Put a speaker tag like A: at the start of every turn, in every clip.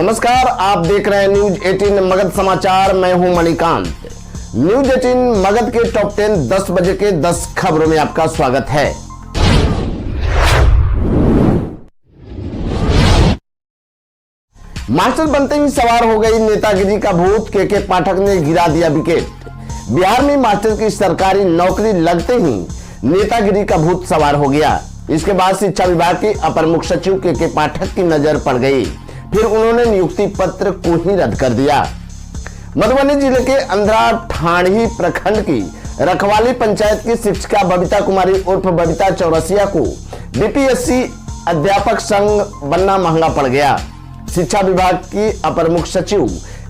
A: नमस्कार, आप देख रहे हैं न्यूज 18 मगध समाचार। मैं हूं मणिकांत। न्यूज 18 मगध के टॉप 10 बजे के 10 खबरों में आपका स्वागत है। मास्टर बनते ही सवार हो गई नेतागिरी का भूत। के पाठक ने गिरा दिया विकेट। बिहार में मास्टर की सरकारी नौकरी लगते ही नेतागिरी का भूत सवार हो गया। इसके बाद शिक्षा विभाग के अपर मुख्य सचिव के पाठक की नजर पड़ गई। फिर उन्होंने नियुक्ति पत्र को ही रद्द कर दिया। मधुबनी जिले के अंधरा ठाणी प्रखंड की रखवाली पंचायत की शिक्षिका बबीता कुमारी उर्फ बबीता चौरसिया को बीपीएससी अध्यापक संघ बनना महंगा पड़ गया। शिक्षा विभाग की अपर मुख्य सचिव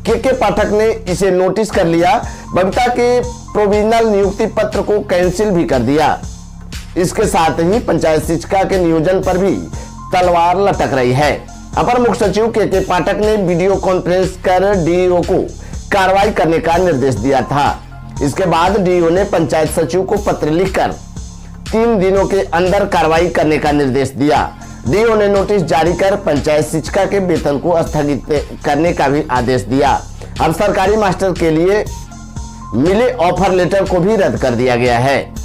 A: के पाठक ने इसे नोटिस कर लिया। बबीता के प्रोविजनल नियुक्ति पत्र को कैंसिल भी कर दिया। इसके साथ ही पंचायत शिक्षिका के नियोजन पर भी तलवार लटक रही है। अपर मुख्य सचिव के पाठक ने वीडियो कॉन्फ्रेंस कर डीईओ को कार्रवाई करने का निर्देश दिया था। इसके बाद डीईओ ने पंचायत सचिव को पत्र लिखकर 3 दिनों के अंदर कार्रवाई करने का निर्देश दिया। डीईओ ने नोटिस जारी कर पंचायत शिक्षिका के वेतन को स्थगित करने का भी आदेश दिया। अब सरकारी मास्टर के लिए मिले ऑफर लेटर को भी रद्द कर दिया गया है।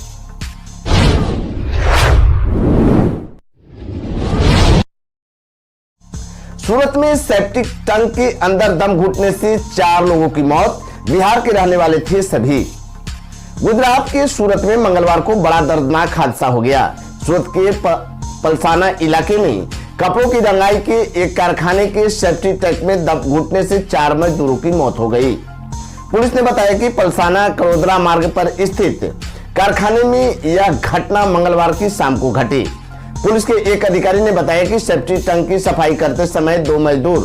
A: सूरत में सेप्टिक टैंक के अंदर दम घुटने से 4 लोगों की मौत। बिहार के रहने वाले थे सभी। गुजरात के सूरत में मंगलवार को बड़ा दर्दनाक हादसा हो गया। सूरत के पलसाना इलाके में कपड़ों की रंगाई के एक कारखाने के सेप्टिक टैंक में दम घुटने से 4 मजदूरों की मौत हो गई। पुलिस ने बताया कि पलसाना कड़ोदरा मार्ग पर स्थित कारखाने में यह घटना मंगलवार की शाम को घटी। पुलिस के एक अधिकारी ने बताया कि सेप्टिक टैंक की सफाई करते समय 2 मजदूर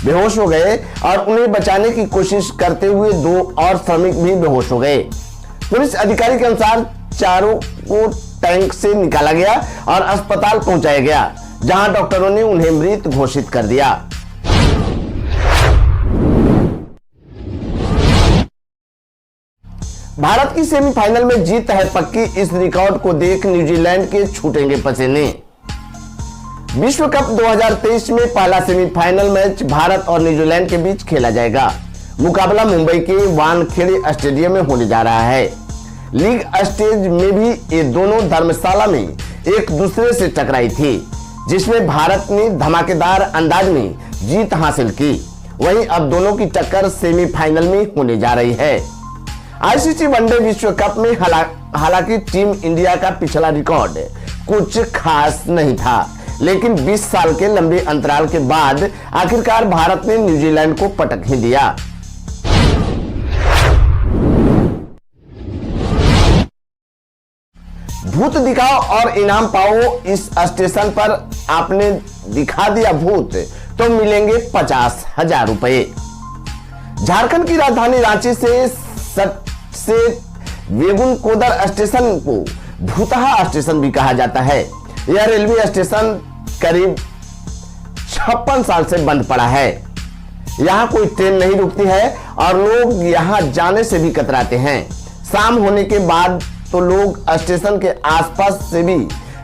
A: बेहोश हो गए और उन्हें बचाने की कोशिश करते हुए 2 और श्रमिक भी बेहोश हो गए। पुलिस अधिकारी के अनुसार चारों को टैंक से निकाला गया और अस्पताल पहुंचाया गया, जहां डॉक्टरों ने उन्हें मृत घोषित कर दिया। भारत की सेमीफाइनल में जीत है पक्की। इस रिकॉर्ड को देख न्यूजीलैंड के छूटेंगे पसीने। विश्व कप 2023 में पहला सेमीफाइनल मैच भारत और न्यूजीलैंड के बीच खेला जाएगा। मुकाबला मुंबई के वानखेड़े स्टेडियम में होने जा रहा है। लीग स्टेज में भी ये दोनों धर्मशाला में एक दूसरे से टकराई थी, जिसमें भारत ने धमाकेदार अंदाज में जीत हासिल की। वहीं अब दोनों की टक्कर सेमीफाइनल में होने जा रही है। आईसीसी वनडे विश्व कप में हालांकि टीम इंडिया का पिछला रिकॉर्ड कुछ खास नहीं था, लेकिन 20 साल के लंबे अंतराल के बाद आखिरकार भारत ने न्यूजीलैंड को पटक ही दिया। भूत दिखाओ और इनाम पाओ। इस स्टेशन पर आपने दिखा दिया भूत तो मिलेंगे 50,000 रुपए। झारखंड की राजधानी रांची से वेगुनकोदर स्टेशन को भूतहा स्टेशन भी कहा जाता है। यह रेलवे स्टेशन करीब 56 साल से बंद पड़ा है। यहाँ कोई ट्रेन नहीं रुकती है और लोग यहाँ जाने से भी कतराते हैं। शाम होने के बाद तो लोग स्टेशन के आसपास से भी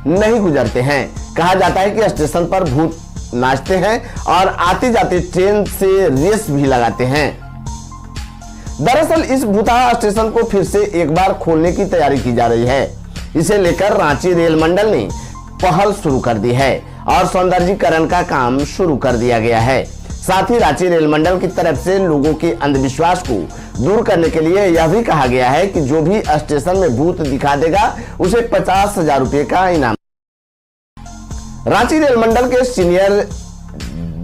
A: नहीं गुजरते हैं। कहा जाता है कि स्टेशन पर भूत नाचते हैं और आती जाती ट्रेन से रेस भी लगाते हैं। दरअसल इस भूतहा स्टेशन को फिर से एक बार खोलने की तैयारी की जा रही है। इसे लेकर रांची रेल मंडल ने पहल शुरू कर दी है और सौंदर्यीकरण का काम शुरू कर दिया गया है। साथ ही रांची रेल मंडल की तरफ से लोगों के अंधविश्वास को दूर करने के लिए यह भी कहा गया है कि जो भी स्टेशन में भूत दिखा देगा उसे 50,000 रुपए का इनाम। रांची रेल मंडल के सीनियर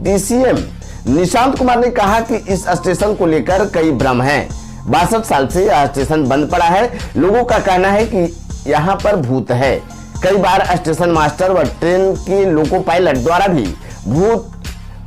A: डीसीएम निशांत कुमार ने कहा कि इस स्टेशन को लेकर कई भ्रम हैं। 62 साल से यह स्टेशन बंद पड़ा है। लोगों का कहना है कि यहाँ पर भूत है। कई बार स्टेशन मास्टर व ट्रेन के लोको पायलट द्वारा भी भूत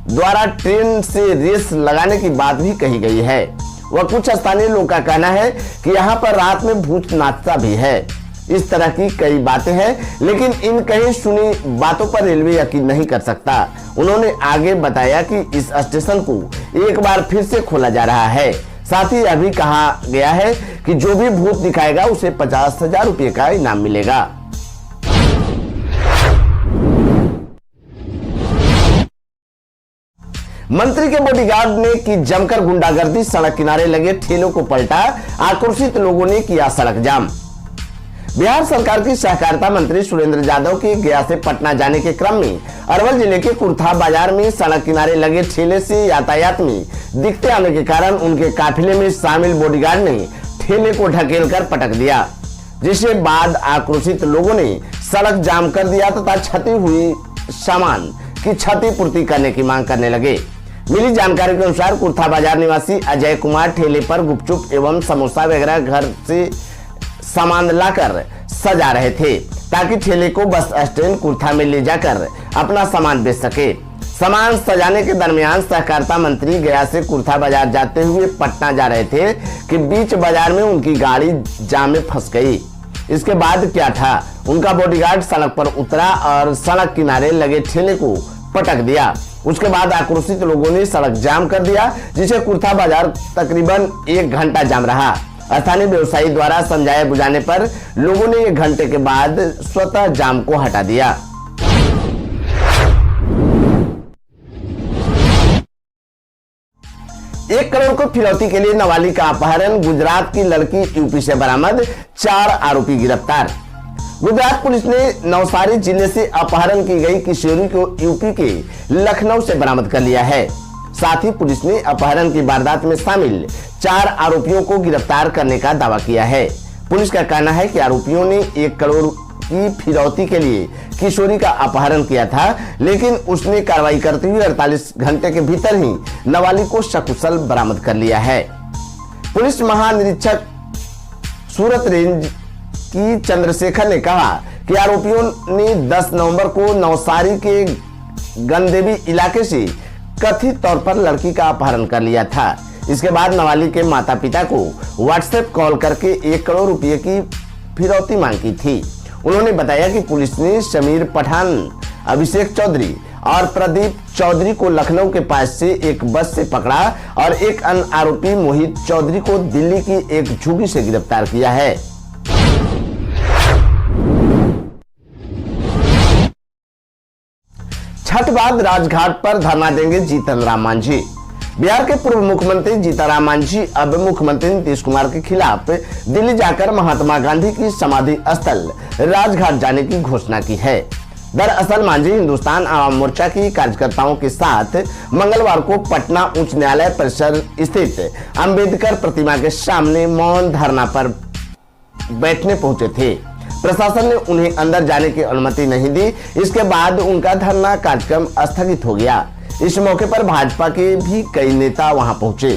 A: द्वारा ट्रेन से रेस लगाने की बात भी कही गई है। वह कुछ स्थानीय लोगों का कहना है कि यहाँ पर रात में भूत नाचता भी है। इस तरह की कई बातें हैं, लेकिन इन कहीं सुनी बातों पर रेलवे यकीन नहीं कर सकता। उन्होंने आगे बताया कि इस स्टेशन को एक बार फिर से खोला जा रहा है। साथ ही यह भी कहा गया है कि जो भी भूत दिखाएगा उसे 50,000 रुपए का इनाम मिलेगा। मंत्री के बॉडीगार्ड ने की जमकर गुंडागर्दी, सड़क किनारे लगे ठेलों को पलटा, आक्रोशित लोगों ने किया सड़क जाम। बिहार सरकार की सहकारिता मंत्री सुरेंद्र यादव के गया से पटना जाने के क्रम में अरवल जिले के कुर्था बाजार में सड़क किनारे लगे ठेले से यातायात में दिक्कतें आने के कारण उनके काफिले में शामिल बॉडीगार्ड ने ठेले को ढकेलकर पटक दिया, जिसके बाद आक्रोशित लोगों ने सड़क जाम कर दिया तथा क्षति हुई सामान की क्षतिपूर्ति करने की मांग करने लगे। मिली जानकारी के अनुसार कुर्था बाजार निवासी अजय कुमार ठेले पर गुपचुप एवं समोसा वगैरह घर से सामान लाकर सजा रहे थे ताकि ठेले को बस स्टैंड कुर्था में ले जाकर अपना सामान बेच सके। सामान सजाने के दरमियान सहकारिता मंत्री गया से कुर्था बाजार जाते हुए पटना जा रहे थे कि बीच बाजार में उनकी गाड़ी जाम में फंस गई। इसके बाद क्या था, उनका बॉडीगार्ड सड़क पर उतरा और सड़क किनारे लगे ठेले को पटक दिया। उसके बाद आक्रोशित लोगों ने सड़क जाम कर दिया, जिसे कुर्था बाजार तकरीबन 1 घंटा जाम रहा। स्थानीय व्यवसायी द्वारा समझाए बुझाने पर लोगों ने 1 घंटे के बाद स्वतः जाम को हटा दिया। एक करोड़ को फिरौती के लिए नाबालिग का अपहरण, गुजरात की लड़की यूपी से बरामद, 4 आरोपी गिरफ्तार। गुजरात पुलिस ने नवसारी जिले से अपहरण की गई किशोरी को यूपी के लखनऊ से बरामद कर लिया है। साथ ही पुलिस ने अपहरण की वारदात में शामिल 4 आरोपियों को गिरफ्तार करने का दावा किया है। पुलिस का कहना है कि आरोपियों ने 1 करोड़ की फिरौती के लिए किशोरी का अपहरण किया था, लेकिन उसने कार्रवाई करते हुए 48 घंटे के भीतर ही नाबालिग को सकुशल बरामद कर लिया है। पुलिस महानिरीक्षक सूरत रेंज की चंद्रशेखर ने कहा कि आरोपियों ने 10 नवंबर को नवसारी के गंदेवी इलाके से कथित तौर पर लड़की का अपहरण कर लिया था। इसके बाद नाबालिग के माता पिता को व्हाट्सएप कॉल करके 1 करोड़ रुपए की फिरौती मांगी थी। उन्होंने बताया कि पुलिस ने समीर पठान, अभिषेक चौधरी और प्रदीप चौधरी को लखनऊ के पास से एक बस से पकड़ा और एक अन्य आरोपी मोहित चौधरी को दिल्ली की एक झुग्गी से गिरफ्तार किया है। छठ बाद राजघाट पर धरना देंगे जीतन राम मांझी। बिहार के पूर्व मुख्यमंत्री जीतन राम मांझी अब मुख्यमंत्री नीतीश कुमार के खिलाफ दिल्ली जाकर महात्मा गांधी की समाधि स्थल राजघाट जाने की घोषणा की है। दरअसल मांझी हिंदुस्तान आवाम मोर्चा की कार्यकर्ताओं के साथ मंगलवार को पटना उच्च न्यायालय परिसर स्थित अंबेडकर प्रतिमा के सामने मौन धरना पर बैठने पहुंचे थे। प्रशासन ने उन्हें अंदर जाने की अनुमति नहीं दी। इसके बाद उनका धरना कार्यक्रम स्थगित हो गया। इस मौके पर भाजपा के भी कई नेता वहां पहुंचे।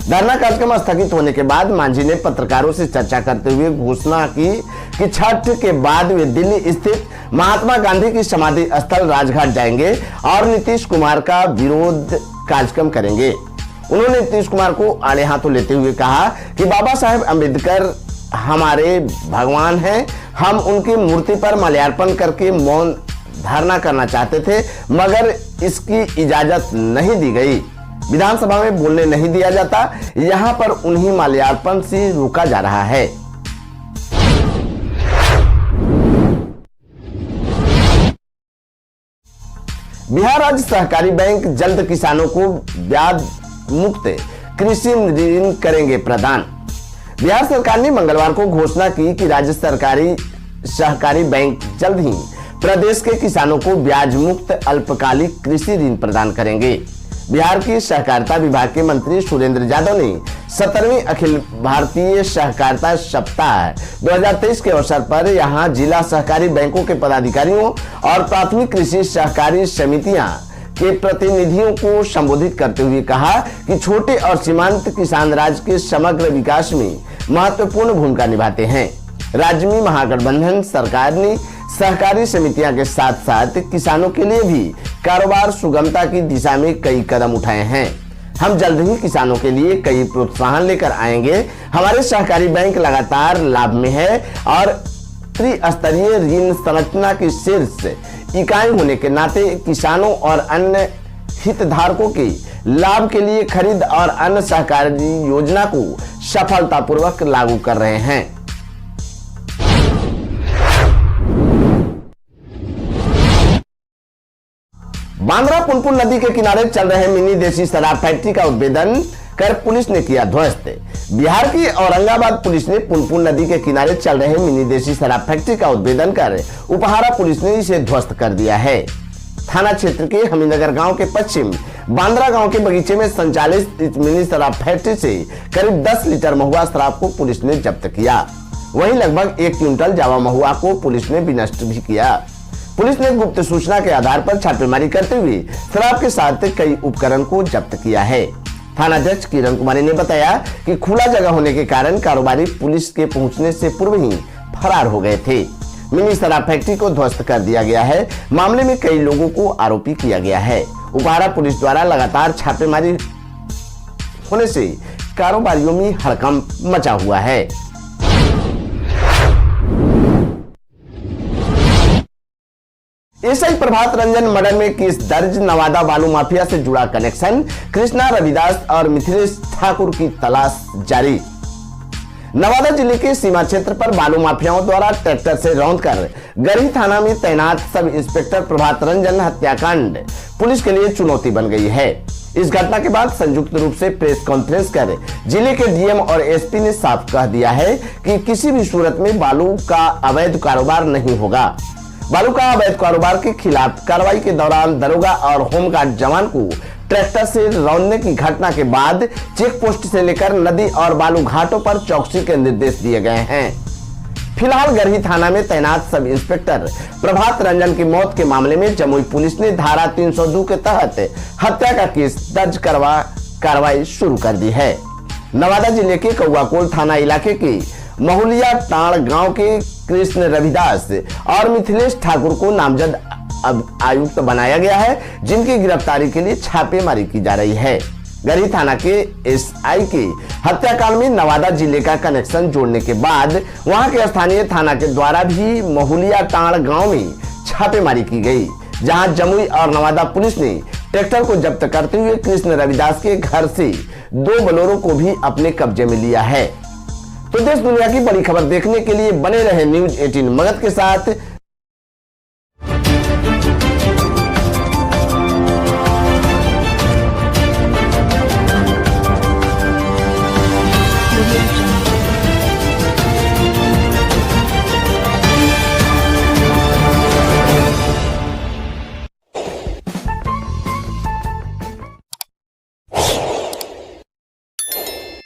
A: धरना कार्यक्रम स्थगित होने के बाद मांझी ने पत्रकारों से चर्चा करते हुए घोषणा की कि छठ के बाद वे दिल्ली स्थित महात्मा गांधी की समाधि स्थल राजघाट जाएंगे और नीतीश कुमार का विरोध कार्यक्रम करेंगे। उन्होंने नीतीश कुमार को आड़े हाथों लेते हुए कहा कि बाबा साहेब अम्बेडकर हमारे भगवान हैं। हम उनकी मूर्ति पर माल्यार्पण करके मौन धरना करना चाहते थे, मगर इसकी इजाजत नहीं दी गई। विधानसभा में बोलने नहीं दिया जाता, यहाँ पर उन्हीं माल्यार्पण से रोका जा रहा है। बिहार राज्य सहकारी बैंक जल्द किसानों को ब्याज मुक्त कृषि ऋण करेंगे प्रदान। बिहार सरकार ने मंगलवार को घोषणा की कि राज्य सरकारी सहकारी बैंक जल्द ही प्रदेश के किसानों को ब्याज मुक्त अल्पकालिक कृषि ऋण प्रदान करेंगे। बिहार की सहकारिता विभाग के मंत्री सुरेंद्र यादव ने 17वीं अखिल भारतीय सहकारिता सप्ताह 2023 के अवसर पर यहां जिला सहकारी बैंकों के पदाधिकारियों और प्राथमिक कृषि सहकारी समितियां के प्रतिनिधियों को संबोधित करते हुए कहा कि छोटे और सीमांत किसान राज्य के समग्र विकास में महत्वपूर्ण भूमिका निभाते हैं। राज्य में महागठबंधन सरकार ने सहकारी समितियां के साथ साथ किसानों के लिए भी कारोबार सुगमता की दिशा में कई कदम उठाए हैं। हम जल्द ही किसानों के लिए कई प्रोत्साहन लेकर आएंगे। हमारे सहकारी बैंक लगातार लाभ में है और त्रिस्तरीय ऋण संरचना की शीर्ष इकाई होने के नाते किसानों और अन्य हितधारकों के लाभ के लिए खरीद और अन्य सहकारी योजना को सफलतापूर्वक लागू कर रहे हैं। बांद्रा पुनपुन नदी के किनारे चल रहे मिनी देसी शराब फैक्ट्री का उद्भेदन कर पुलिस ने किया ध्वस्त। बिहार की औरंगाबाद पुलिस ने पुनपुन नदी के किनारे चल रहे मिनी देसी शराब फैक्ट्री का उद्भेदन कर उपहारा पुलिस ने इसे ध्वस्त कर दिया है। थाना क्षेत्र के हमीनगर गांव के पश्चिम बांद्रा गांव के बगीचे में संचालित इस मिनी शराब फैक्ट्री से करीब 10 लीटर महुआ शराब को पुलिस ने जब्त किया। वहीं लगभग 1 क्विंटल जावा महुआ को पुलिस ने विनष्ट भी किया। पुलिस ने गुप्त सूचना के आधार पर छापेमारी करते हुए शराब के साथ कई उपकरण को जब्त किया है। थानाध्यक्ष किरण कुमारी ने बताया कि खुला जगह होने के कारण कारोबारी पुलिस के पहुंचने से पूर्व ही फरार हो गए थे। मिनी शराब फैक्ट्री को ध्वस्त कर दिया गया है। मामले में कई लोगों को आरोपी किया गया है। उपहारा पुलिस द्वारा लगातार छापेमारी होने से कारोबारियों में हड़कंप मचा हुआ है। एसआई प्रभात रंजन मर्डर में केस दर्ज, नवादा बालू माफिया से जुड़ा कनेक्शन, कृष्णा रविदास और मिथिलेश ठाकुर की तलाश जारी। नवादा जिले के सीमा क्षेत्र पर बालू माफियाओं द्वारा ट्रैक्टर से रौंद कर गढ़ी थाना में तैनात सब इंस्पेक्टर प्रभात रंजन हत्याकांड पुलिस के लिए चुनौती बन गई है। इस घटना के बाद संयुक्त रूप से प्रेस कॉन्फ्रेंस कर जिले के डीएम और एसपी ने साफ कह दिया है कि किसी भी सूरत में बालू का अवैध कारोबार नहीं होगा। बालू का अवैध कारोबार के खिलाफ कार्रवाई के दौरान दरोगा और होमगार्ड जवान को ट्रैक्टर से रौंदने की घटना के बाद चेक पोस्ट से लेकर नदी और बालू घाटों पर चौकसी के निर्देश दिए गए हैं। फिलहाल गढ़ी थाना में तैनात सब इंस्पेक्टर प्रभात रंजन की मौत के मामले में जमुई पुलिस ने धारा 302 के तहत हत्या का केस दर्ज करवा कार्रवाई शुरू कर दी है। नवादा जिले के कौआकोल थाना इलाके के महुलिया टाण गांव के कृष्ण रविदास और मिथिलेश ठाकुर को नामजद आयुक्त बनाया गया है, जिनकी गिरफ्तारी के लिए छापेमारी की जा रही है। गढ़ी थाना के एसआई के हत्याकांड में नवादा जिले का कनेक्शन जोड़ने के बाद वहां के स्थानीय थाना के द्वारा भी महुलिया टाण गांव में छापेमारी की गई, जहां जमुई और नवादा पुलिस ने ट्रैक्टर को जब्त करते हुए कृष्ण रविदास के घर से 2 बोलेरो को भी अपने कब्जे में लिया है। तो देश दुनिया की बड़ी खबर देखने के लिए बने रहे न्यूज 18 मगध के साथ।